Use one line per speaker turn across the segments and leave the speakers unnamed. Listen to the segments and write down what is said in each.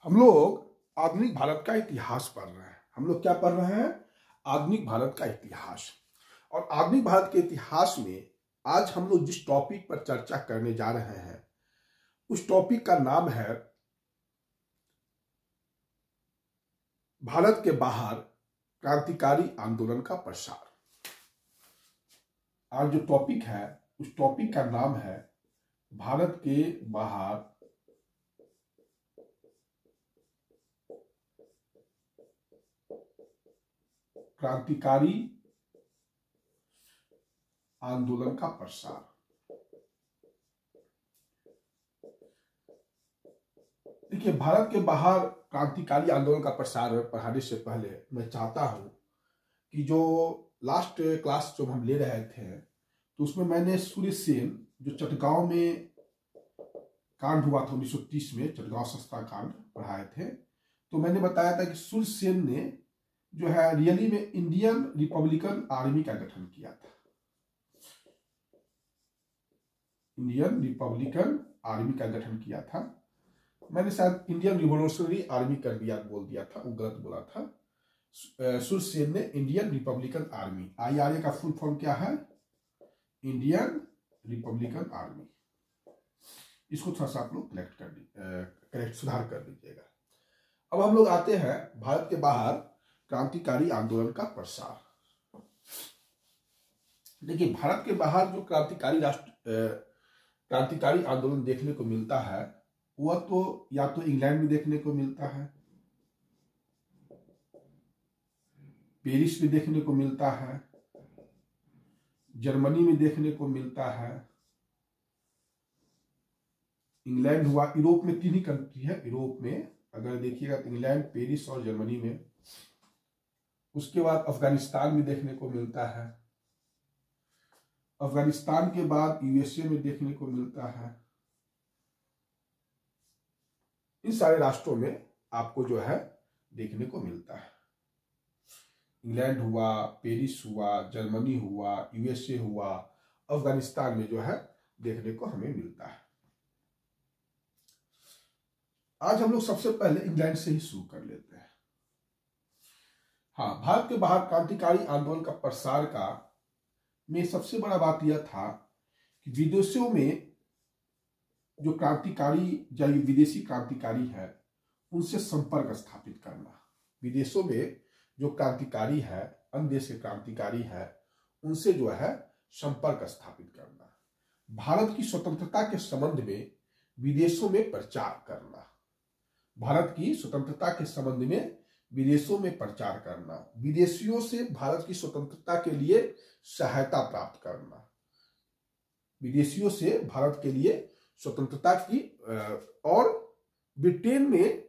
हम लोग आधुनिक भारत का इतिहास पढ़ रहे हैं। हम लोग क्या पढ़ रहे हैं? आधुनिक भारत का इतिहास। और आधुनिक भारत के इतिहास में आज हम लोग जिस टॉपिक पर चर्चा करने जा रहे हैं उस टॉपिक का नाम है भारत के बाहर क्रांतिकारी आंदोलन का प्रसार। आज जो टॉपिक है उस टॉपिक का नाम है भारत के बाहर क्रांतिकारी आंदोलन का प्रसार। देखिए, भारत के बाहर क्रांतिकारी आंदोलन का प्रसार पढ़ाने से पहले मैं चाहता हूं कि जो लास्ट क्लास जो हम ले रहे थे तो उसमें मैंने सूर्य सेन जो चटगांव में कांड हुआ था 1930 में, चटगांव सस्ता कांड पढ़ाए थे। तो मैंने बताया था कि सूर्य सेन ने जो है रियली में इंडियन रिपब्लिकन आर्मी का गठन किया था। इंडियन रिपब्लिकन आर्मी का गठन किया था। मैंने शायद इंडियन रिवोल्यूशनरी आर्मी कर दिया, बोल दिया था, वो गलत बोला था। सूर्य सेन ने इंडियन रिपब्लिकन आर्मी, IRA का फुल फॉर्म क्या है? Indian Republican army. इसको थोड़ा सा आप लोग करेक्ट सुधार कर लीजिएगा। अब हम लोग आते हैं भारत के बाहर क्रांतिकारी आंदोलन का प्रसार। देखिए, भारत के बाहर जो क्रांतिकारी आंदोलन देखने को मिलता है वह तो या तो इंग्लैंड में देखने को मिलता है, पेरिस में देखने को मिलता है, जर्मनी में देखने को मिलता है, इंग्लैंड हुआ, यूरोप में 3 ही कंट्री है। यूरोप में अगर देखिएगा तो इंग्लैंड, पेरिस और जर्मनी में। उसके बाद अफगानिस्तान में देखने को मिलता है। अफगानिस्तान के बाद USA में देखने को मिलता है। इन सारे राष्ट्रों में आपको जो है देखने को मिलता है। इंग्लैंड हुआ, पेरिस हुआ, जर्मनी हुआ, USA हुआ, अफगानिस्तान में जो है देखने को हमें मिलता है। आज हम लोग सबसे पहले इंग्लैंड से ही शुरू कर लेते हैं। हाँ, भारत के बाहर क्रांतिकारी आंदोलन का प्रसार का में सबसे बड़ा बात यह था कि विदेशों में जो क्रांतिकारी या विदेशी क्रांतिकारी है उनसे संपर्क स्थापित करना। विदेशों में जो क्रांतिकारी है, अन्य देश के क्रांतिकारी है, उनसे जो है संपर्क स्थापित करना। भारत की स्वतंत्रता के संबंध में विदेशों में प्रचार करना। भारत की स्वतंत्रता के संबंध में विदेशों में प्रचार करना। विदेशियों से भारत की स्वतंत्रता के लिए सहायता प्राप्त करना। विदेशियों से भारत के लिए स्वतंत्रता की और ब्रिटेन में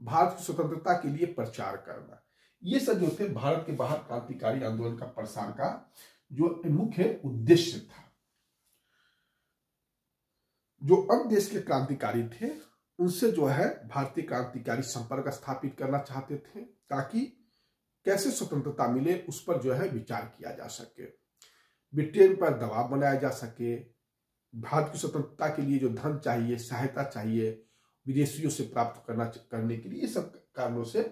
भारत की स्वतंत्रता के लिए प्रचार करना। ये सब जो थे भारत के बाहर क्रांतिकारी आंदोलन का प्रसार का जो मुख्य उद्देश्य था। जो अन्य देश के क्रांतिकारी थे उनसे जो है भारतीय क्रांतिकारी संपर्क स्थापित करना चाहते थे ताकि कैसे स्वतंत्रता मिले उस पर जो है विचार किया जा सके, ब्रिटेन पर दबाव बनाया जा सके, भारत की स्वतंत्रता के लिए जो धन चाहिए, सहायता चाहिए विदेशियों से प्राप्त करने के लिए, ये सब कारणों से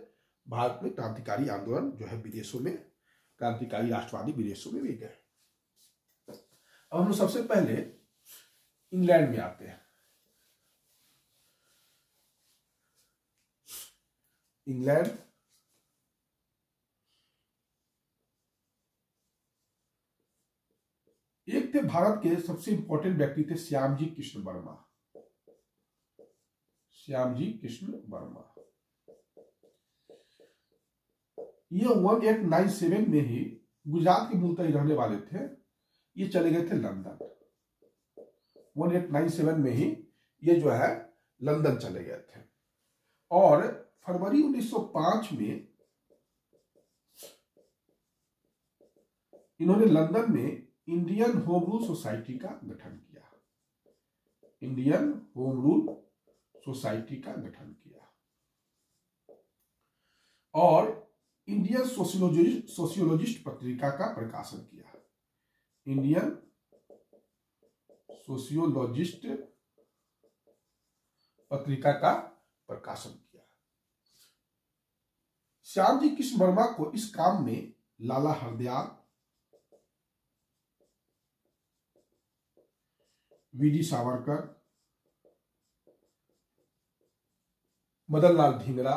भारत में क्रांतिकारी आंदोलन जो है विदेशों में, क्रांतिकारी राष्ट्रवादी विदेशों में भी गए। अब हम सबसे पहले इंग्लैंड में आते हैं। इंग्लैंड एक थे भारत के सबसे इंपॉर्टेंट व्यक्ति थे श्यामजी कृष्ण वर्मा। श्यामजी कृष्ण वर्मा ये 1897 में ही गुजरात के मूलतः रहने वाले थे। ये चले गए थे लंदन। 1897 में ही ये जो है लंदन चले गए थे और फरवरी 1905 में इन्होंने लंदन में इंडियन होम रूल सोसाइटी का गठन किया। इंडियन होम रूल सोसाइटी का गठन किया और इंडियन सोशियोलॉजिस्ट पत्रिका का प्रकाशन किया। इंडियन सोशियोलॉजिस्ट पत्रिका का प्रकाशन किया। श्यामजी कृष्ण वर्मा को इस काम में लाला हरदयाल, वीडी सावरकर, मदन लाल ढींगरा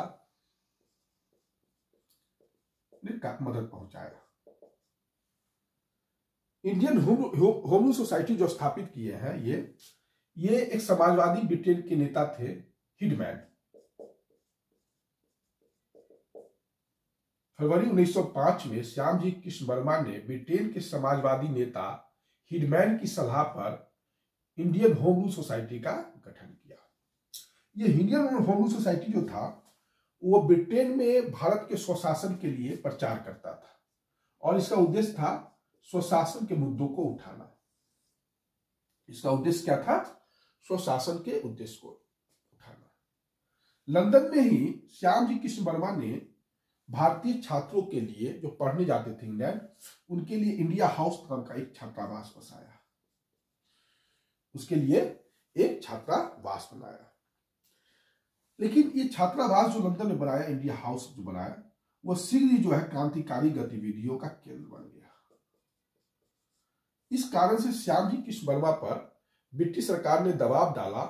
ने मदद पहुंचाया। इंडियन होम रूल सोसाइटी जो स्थापित किए हैं ये एक समाजवादी ब्रिटेन के नेता थे हिडमैन। फरवरी 1905 में श्यामजी कृष्ण वर्मा ने ब्रिटेन के समाजवादी नेता हिडमैन की सलाह पर इंडियन होम रूल सोसाइटी का गठन किया। यह इंडियन होम रूल सोसाइटी जो था वो ब्रिटेन में भारत के स्वशासन के लिए प्रचार करता था और इसका उद्देश्य था स्वशासन के मुद्दों को उठाना। इसका उद्देश्य क्या था? स्वशासन के उद्देश्य को उठाना। लंदन में ही श्यामजी कृष्ण वर्मा ने भारतीय छात्रों के लिए जो पढ़ने जाते थे इंग्लैंड, उनके लिए इंडिया हाउस नाम का एक छात्रावास बसाया। उसके लिए एक छात्रावास बनाया। लेकिन ये छात्रावास जो लंदन में बनाया, इंडिया हाउस जो बनाया, वह शीघ्र ही जो है क्रांतिकारी गतिविधियों का केंद्र बन गया। इस कारण से श्यामजी कृष्ण वर्मा पर ब्रिटिश सरकार ने दबाव डाला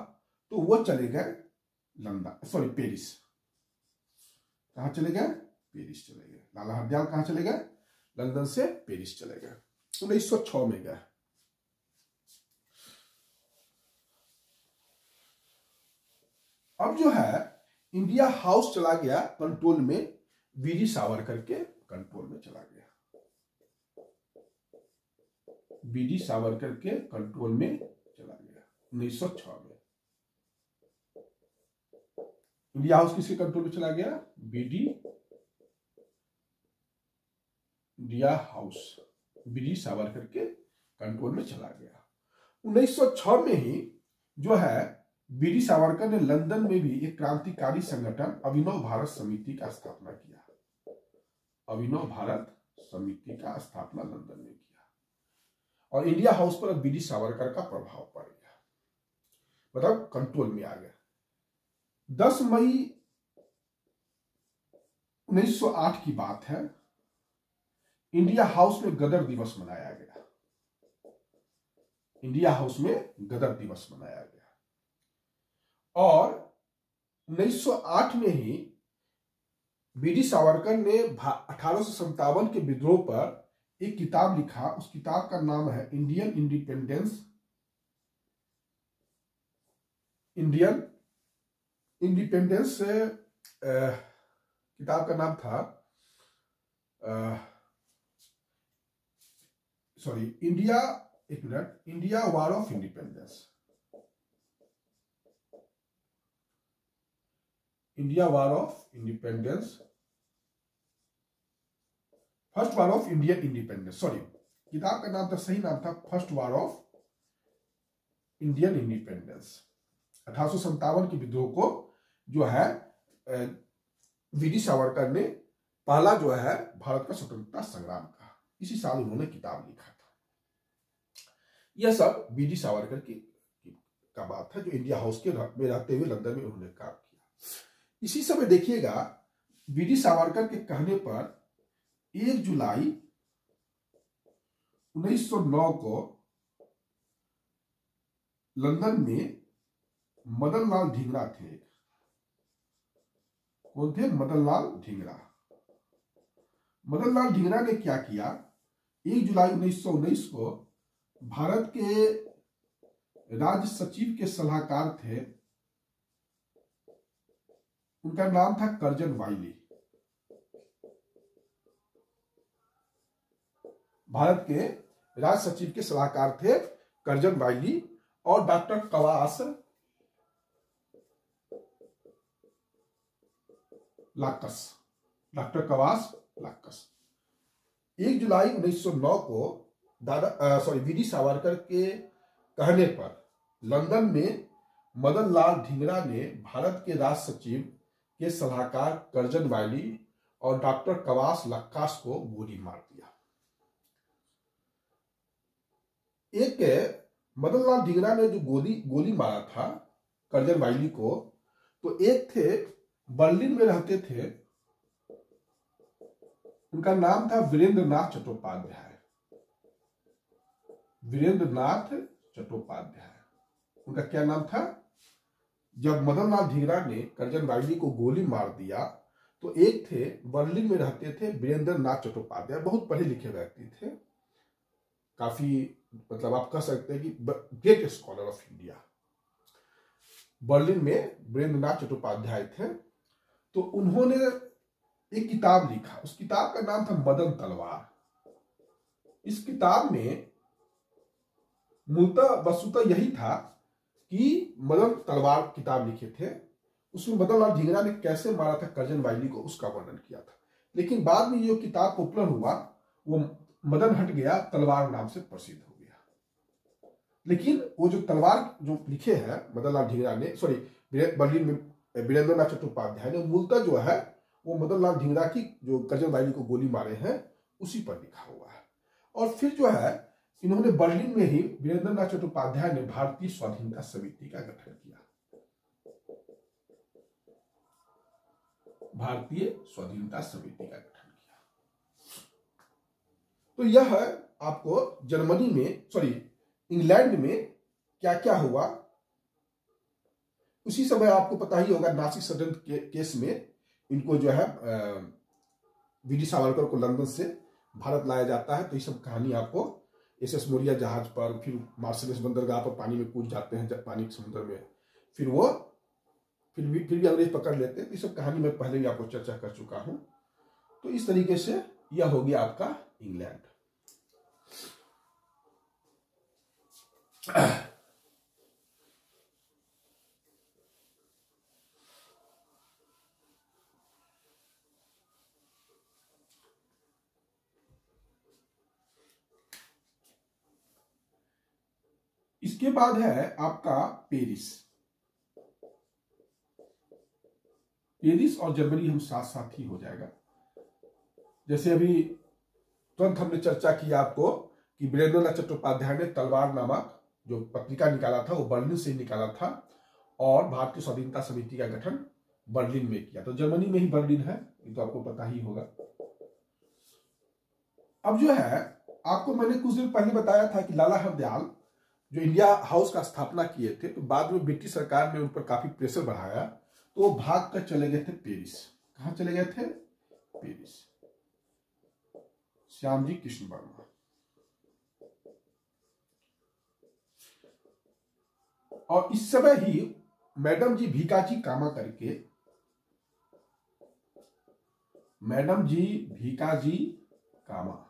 तो वह चले गए पेरिस। कहां चले गए? पेरिस चले गए। लाला हरदयाल कहां चले गए? लंदन से पेरिस चले गए। 1906 में गए। अब जो है इंडिया हाउस चला गया कंट्रोल में, वीडी सावरकर के कंट्रोल में चला गया। वीडी सावरकर के कंट्रोल में चला गया 1906 में। इंडिया हाउस किसके कंट्रोल में चला गया? इंडिया हाउस वीडी सावरकर के कंट्रोल में चला गया। 1906 में ही जो है वीडी सावरकर ने लंदन में भी एक क्रांतिकारी संगठन अभिनव भारत समिति का स्थापना किया। अभिनव भारत समिति का स्थापना लंदन में किया और इंडिया हाउस पर वीडी सावरकर का प्रभाव पड़ गया, मतलब कंट्रोल में आ गया। 10 मई 1908 की बात है, इंडिया हाउस में गदर दिवस मनाया गया। इंडिया हाउस में गदर दिवस मनाया गया और 1908 में ही वीडी सावरकर ने 1857 के विद्रोह पर एक किताब लिखा। उस किताब का नाम है इंडियन इंडिपेंडेंस। किताब का नाम था India war of independence. India war of independence, first war of Indian independence. किताब का नाम था, सही नाम था first war of Indian independence. 1857 के विद्रोह को जो है वीडी सावरकर ने पहला जो है भारत का स्वतंत्रता संग्राम का, इसी साल उन्होंने किताब लिखा था। यह सब वीडी सावरकर का बात है जो इंडिया हाउस के में रहते हुए लंदन में उन्होंने काम किया। इसी समय देखिएगा वीडी सावरकर के कहने पर 1 जुलाई 1909 को लंदन में मदन लाल ढींगरा थे। कौन थे? मदन लाल ढींगरा। मदन लाल ढींगरा ने क्या किया? 1 जुलाई 1919 को भारत के राज्य सचिव के सलाहकार थे, उनका नाम था कर्जन वाइली। भारत के राज्य सचिव के सलाहकार थे कर्जन वाइली और डॉक्टर कवास लाक्कस। 1 जुलाई 1909 को वीडी सावरकर के कहने पर लंदन में मदन लाल ढींगरा ने भारत के राज्य सचिव के सलाहकार कर्जन वाइली और डॉक्टर कवास लक्कास को गोली मार दिया। एक मदन लाल ढींगरा ने जो गोली मारा था कर्जन वाइली को, तो एक थे बर्लिन में रहते थे उनका नाम था वीरेंद्र नाथ चट्टोपाध्याय। वीरेंद्र नाथ चट्टोपाध्याय उनका क्या नाम था? जब मदन लाल ढींगरा ने करजन वायली को गोली मार दिया तो एक थे, बर्लिन में रहते थे, वीरेंद्र नाथ चट्टोपाध्याय, बहुत पढ़े लिखे व्यक्ति थे, काफी मतलब आप कह सकते हैं कि great scholar of India. Berlin में वीरेंद्र नाथ चट्टोपाध्याय थे। तो उन्होंने एक किताब लिखा, उस किताब का नाम था मदन तलवार। इस किताब में मूलतः वस्तुतः यही था कि मदन तलवार किताब लिखे थे, उसमें मदन लाल ढींगरा ने कैसे मारा था करजन वायली को उसका वर्णन किया था। लेकिन बाद में जो किताब पॉपुलर हुआ वो मदन हट गया, तलवार नाम से प्रसिद्ध हो गया। लेकिन वो जो तलवार जो लिखे हैं मदन लाल ढींगरा ने, सॉरी बर्लिन में वीरेंद्र नाथ चट्टोपाध्याय ने, मूलतः जो है वो मदन लाल ढींगरा की जो करजन वायली को गोली मारे हैं उसी पर लिखा हुआ है। और फिर जो है इन्होंने बर्लिन में ही वीरेंद्र नाथ चट्टोपाध्याय ने भारतीय स्वाधीनता समिति का गठन किया। भारतीय स्वाधीनता समिति का गठन किया। तो यह है आपको जर्मनी में, सॉरी इंग्लैंड में क्या क्या हुआ। उसी समय आपको पता ही होगा नासिक षड्यंत्र केस में इनको जो है वीडी सावरकर को लंदन से भारत लाया जाता है। तो ये सब कहानी आपको एसएस मोरिया जहाज पर, फिर मार्शलेस बंदरगाह पर पानी में कूद जाते हैं पानी के समुद्र में, फिर वो फिर भी अंग्रेज पकड़ लेते हैं। ये सब कहानी मैं पहले भी आपको चर्चा कर चुका हूं। तो इस तरीके से यह हो गया आपका इंग्लैंड। इसके बाद है आपका पेरिस। पेरिस और जर्मनी हम साथ साथ ही हो जाएगा। जैसे अभी तुरंत हमने चर्चा की आपको कि वीरेंद्र नाथ चट्टोपाध्याय ने तलवार नामक जो पत्रिका निकाला था वो बर्लिन से निकाला था और भारतीय स्वाधीनता समिति का गठन बर्लिन में किया। तो जर्मनी में ही बर्लिन है, ये तो आपको पता ही होगा। अब जो है आपको मैंने कुछ दिन पहले बताया था कि लाला हरदयाल जो इंडिया हाउस का स्थापना किए थे, तो बाद में ब्रिटिश सरकार ने उन पर काफी प्रेशर बढ़ाया तो वो भाग कर चले गए थे पेरिस। कहां चले गए थे? पेरिस। श्यामजी कृष्ण वर्मा। और इस समय ही मैडम जी भीकाजी कामा करके, मैडम जी भीकाजी कामा,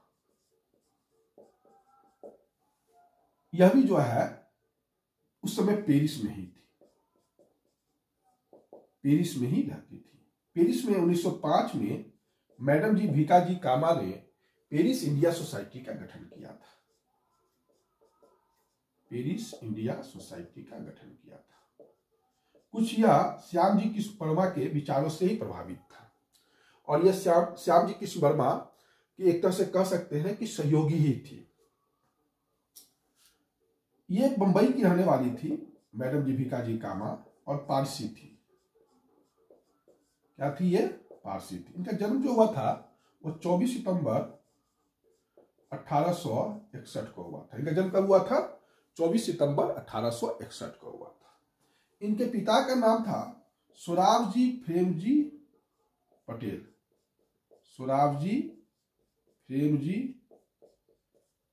यह भी जो है उस समय पेरिस में ही थी, पेरिस में ही रहती थी। पेरिस में 1905 में मैडम जी भीकाजी कामा ने पेरिस इंडिया सोसाइटी का गठन किया था। पेरिस इंडिया सोसाइटी का गठन किया था। कुछ यह श्यामजी कृष्ण वर्मा के विचारों से ही प्रभावित था। और यह श्यामजी कृष्ण वर्मा की एक तरह से कह सकते हैं कि सहयोगी ही थी। ये बंबई की रहने वाली थी मैडम जी भीकाजी कामा और पारसी थी। क्या थी ये? पारसी थी। इनका जन्म जो हुआ था वो 24 सितंबर 1861 को हुआ था। इनका जन्म कब हुआ था? 24 सितंबर 1861 को हुआ था। इनके पिता का नाम था सोराबजी प्रेमजी पटेल। सोराबजी प्रेमजी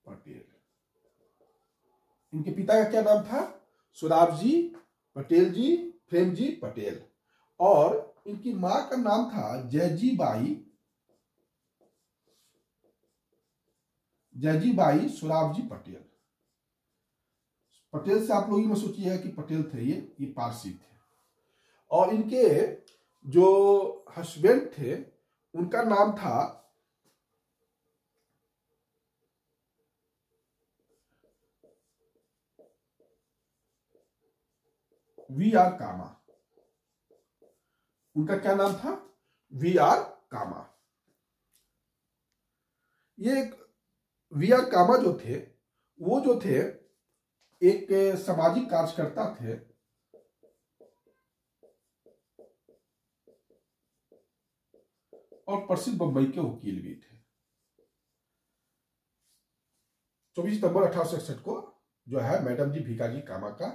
पटेल। इनके पिता का क्या नाम था? सोराबजी पटेल जी प्रेमजी पटेल। और इनकी मां का नाम था जयजीबाई सोराबजी पटेल। पटेल से आप लोग में सोचिएगा कि पटेल थे, ये पारसी थे। और इनके जो हस्बैंड थे उनका नाम था वी.आर. कामा। उनका क्या नाम था? वी.आर. कामा। ये वी.आर. कामा जो थे वो जो थे एक सामाजिक कार्यकर्ता थे और प्रसिद्ध बंबई के वकील भी थे। 24 सितंबर 1861 को जो है मैडम जी भीकाजी कामा का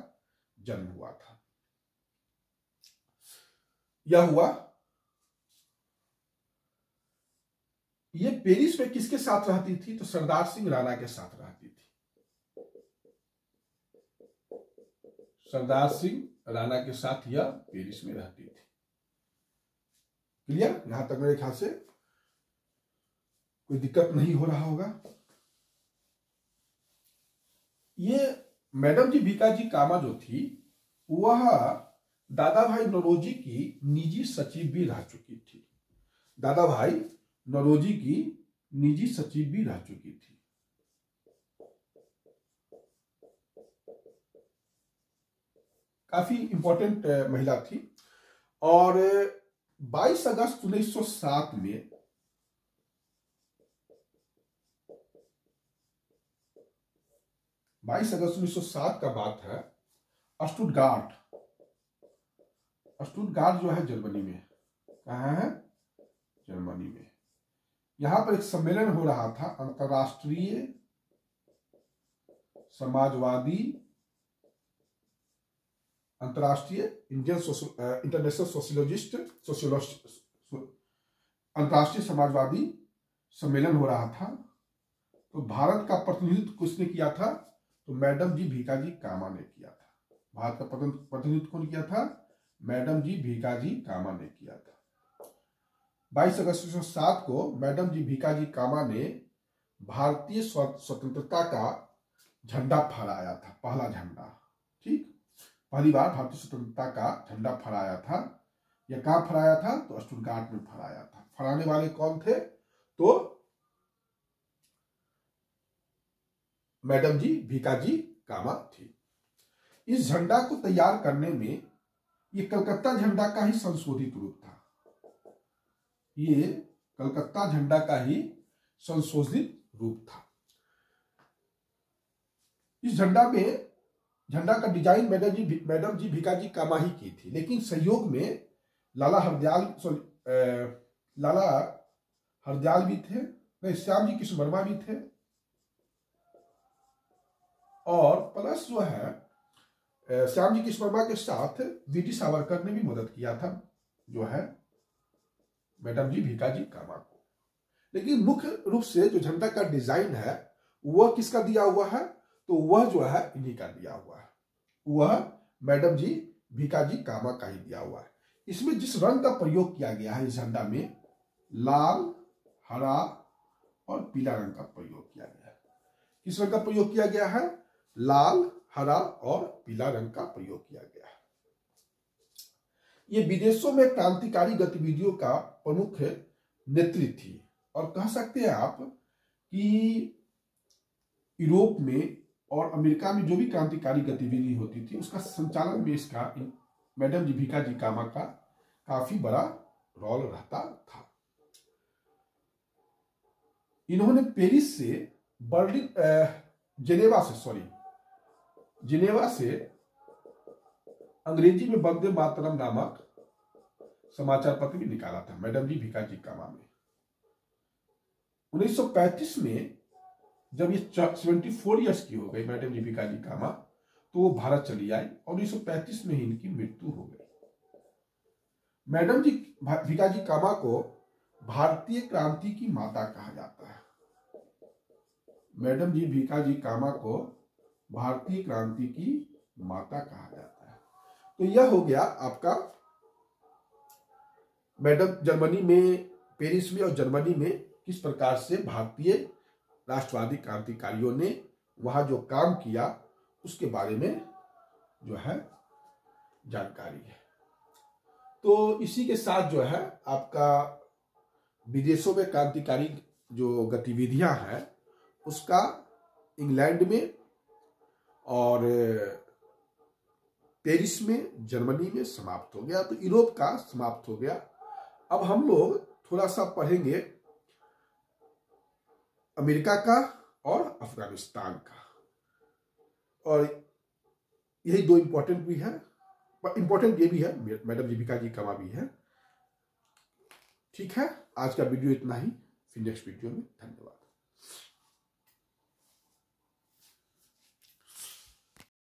जन्म हुआ था। यह हुआ। ये पेरिस में किसके साथ रहती थी? तो सरदार सिंह राणा के साथ रहती थी। सरदार सिंह राणा के साथ यह पेरिस में रहती थी। क्लियर? यहां तक मेरे ख्याल से कोई दिक्कत नहीं हो रहा होगा। ये मैडम जी भीकाजी कामा जो थी वह दादा भाई नौरोजी की निजी सचिव भी रह चुकी थी। दादा भाई नौरोजी की निजी सचिव भी रह चुकी थी। काफी इंपॉर्टेंट महिला थी। और 22 अगस्त 1907 में 22 अगस्त 1907 का बात है। स्टुटगार्ट जो है जर्मनी में, कहाँ है? जर्मनी में। यहां पर एक सम्मेलन हो रहा था, अंतरराष्ट्रीय समाजवादी इंटरनेशनल अंतरराष्ट्रीय समाजवादी सम्मेलन हो रहा था। तो भारत का प्रतिनिधित्व किसने किया था? तो मैडम जी भीकाजी कामा ने किया था। भारत का प्रतिनिधित्व कौन किया था? मैडम जी भीकाजी कामा ने किया था। 22 अगस्त 1907 को मैडम जी भीकाजी कामा ने भारतीय स्वतंत्रता का झंडा फहराया था, पहला झंडा। ठीक, पहली बार भारतीय स्वतंत्रता का झंडा फहराया था। यह कहां फहराया था? तो स्टुटगार्ट में फहराया था। फहराने वाले कौन थे? तो मैडम जी भीकाजी कामा थी। इस झंडा को तैयार करने में ये कलकत्ता झंडा का ही संशोधित रूप था। ये कलकत्ता झंडा का ही संशोधित रूप था। इस झंडा का डिजाइन मैडम जी भीकाजी कामा ही की थी, लेकिन सहयोग में लाला हरदयाल भी थे, श्याम जी कृष्ण वर्मा भी थे, और प्लस जो है श्याम जी कृष्ण वर्मा के साथ वीटी सावरकर ने भी मदद किया था, जो है मैडम जी भीकाजी कामा को। लेकिन मुख्य रूप से जो झंडा का डिजाइन है वह किसका दिया हुआ है? तो वह जो है इन्हीं का दिया हुआ है, वह मैडम जी भीकाजी कामा का ही दिया हुआ है। इसमें जिस रंग का प्रयोग किया गया है इस झंडा में, लाल, हरा और पीला रंग का प्रयोग किया गया है। किस रंग का प्रयोग किया गया है? लाल, हरा और पीला रंग का प्रयोग किया गया है। ये विदेशों में क्रांतिकारी गतिविधियों का प्रमुख नेत्री थी, और कह सकते हैं आप कि यूरोप में और अमेरिका में जो भी क्रांतिकारी गतिविधि होती थी उसका संचालन में इसका मैडम जी भीकाजी कामा का काफी बड़ा रोल रहता था। इन्होंने पेरिस से जिनेवा से अंग्रेजी में वंदे मातरम नामक समाचार पत्र भी निकाला था मैडम जी भीकाजी कामा ने। 1935 में जब ये 74 ईयर्स की हो गई मैडम जी भीकाजी कामा, तो वो भारत चली आई और 1935 में ही इनकी मृत्यु हो गई। मैडम जी भीकाजी कामा को भारतीय क्रांति की माता कहा जाता है। मैडम जी भीकाजी कामा को भारतीय क्रांति की माता कहा जाता है। तो यह हो गया आपका मैडम जर्मनी में, पेरिस में और जर्मनी में किस प्रकार से भारतीय राष्ट्रवादी क्रांतिकारियों ने वहां जो काम किया उसके बारे में जो है जानकारी है। तो इसी के साथ जो है आपका विदेशों में क्रांतिकारी जो गतिविधियां हैं उसका इंग्लैंड में और पेरिस में, जर्मनी में समाप्त हो गया। तो यूरोप का समाप्त हो गया। अब हम लोग थोड़ा सा पढ़ेंगे अमेरिका का और अफगानिस्तान का, और यही दो इंपॉर्टेंट भी है, इंपॉर्टेंट ये भी है, मैडम जी भीकाजी कामा भी है। ठीक है, आज का वीडियो इतना ही, फिर नेक्स्ट वीडियो में। धन्यवाद।